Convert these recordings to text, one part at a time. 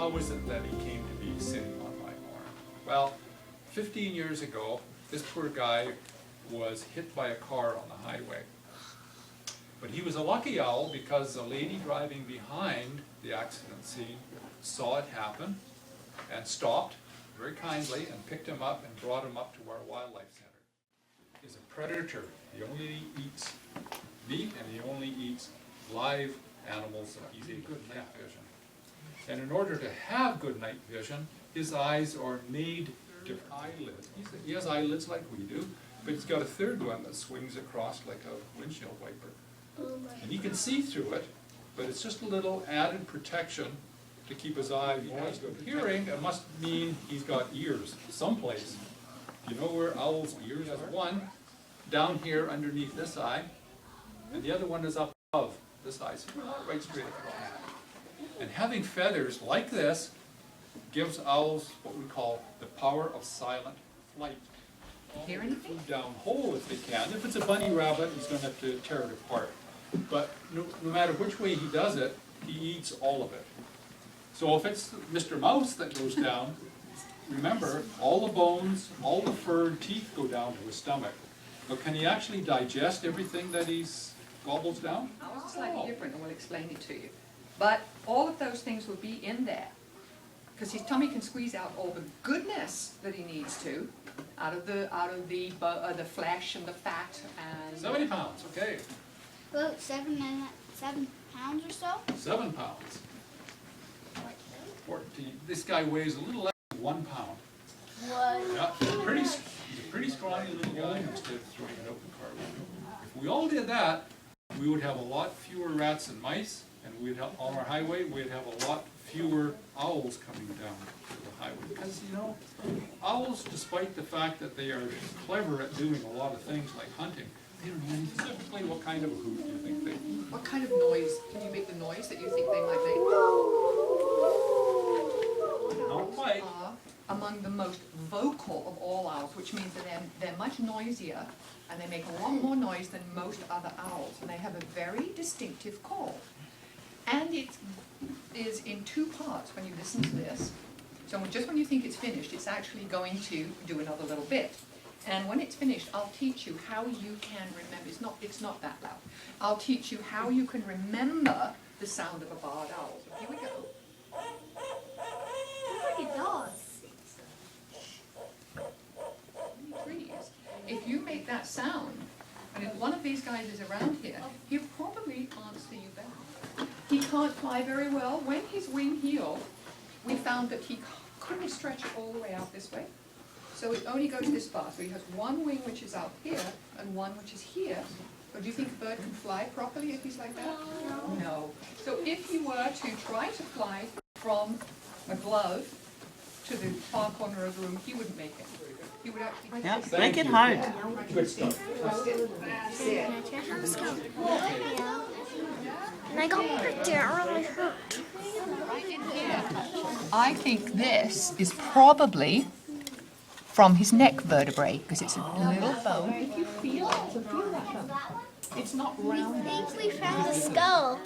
how is it that he came to be sitting on my horn? Well, 15 years ago, this poor guy was hit by a car on the highway. But he was a lucky owl because the lady driving behind the accident scene saw it happen and stopped very kindly and picked him up and brought him up to our wildlife center. He's a predator. He only eats meat and he only eats live animals that he's able to night vision. And in order to have good night vision, his eyes are made different. Eyelids. He has eyelids like we do, but he's got a third one that swings across like a windshield wiper. And he can see through it, but it's just a little added protection to keep his eye. He has good hearing. It must mean he's got ears someplace. Do you know where owl's ears are? One down here underneath this eye, and the other one is up above this eye, so not right straight across. And having feathers like this gives owls what we call the power of silent flight. Hear anything? Down whole if they can. If it's a bunny rabbit, he's going to have to tear it apart. But no matter which way he does it, he eats all of it. So if it's Mr. Mouse that goes down, remember, all the bones, all the fur and teeth go down to his stomach. But can he actually digest everything that he's gobbles down? Ours is slightly different, and we'll explain it to you. But all of those things will be in there, because his tummy can squeeze out all the goodness that he needs to, out of the flesh and the fat and. 70 pounds, okay. About 7 pounds or so. 7 pounds. 14. This guy weighs a little less than 1 pound. What? Yeah, he's a pretty scrawny little guy instead of throwing it out the car window. If we all did that, we would have a lot fewer rats and mice, and we'd have, on our highway, we'd have a lot fewer owls coming down to the highway. Because, you know, owls, despite the fact that they are clever at doing a lot of things like hunting, they don't know anything. Typically, what kind of a hoot do you think they do? What kind of noise? Can you make the noise that you think they might make? Not quite. Are among the most vocal of all owls, which means that they're much noisier and they make a lot more noise than most other owls, and they have a very distinctive call. And it is in two parts when you listen to this. So just when you think it's finished, it's actually going to do another little bit. And when it's finished, I'll teach you how you can remember. It's not that loud. I'll teach you how you can remember the sound of a barred owl. So here we go. Pretty dog. Trees. If you make that sound, and if one of these guys is around here, he'll probably answer you back. He can't fly very well. When his wing healed, we found that he couldn't stretch it all the way out this way. So it only goes this far. So he has one wing which is out here and one which is here. But do you think a bird can fly properly if he's like that? No. So if he were to try to fly from a glove to the far corner of the room, he wouldn't make it. He would actually Yeah, make it hard. Good stuff. And I got pricked there, it really hurt. I think this is probably from his neck vertebrae, because it's a little bone. If you feel it, so feel that bone. It's not round. I think we found a skull.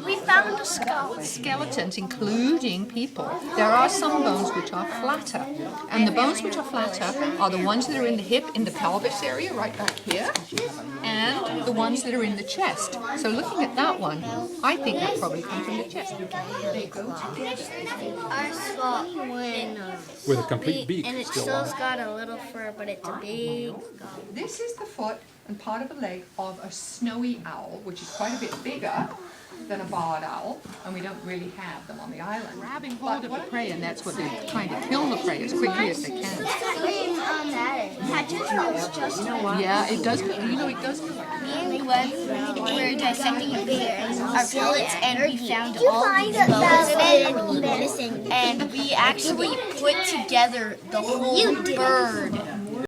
We found a skull. Skeletons, including people, there are some bones which are flatter. And the bones which are flatter are the ones that are in the hip, in the pelvis area, right back here, and the ones that are in the chest. So looking at that one, I think that probably comes from the chest. They go together. Ours got one. With a complete beak And it still still's on. got a little fur, but it's a big skull. This is the foot and part of a leg of a snowy owl, which is quite a bit bigger than a barred owl, and we don't really have them on the island. Grabbing hold of the prey, and that's what they're trying to kill the prey as quickly as they can. Yeah, it does. You know, it does. Me and Glenn were dissecting a bear, our pellets, and we found all these bones and we actually put together the whole bird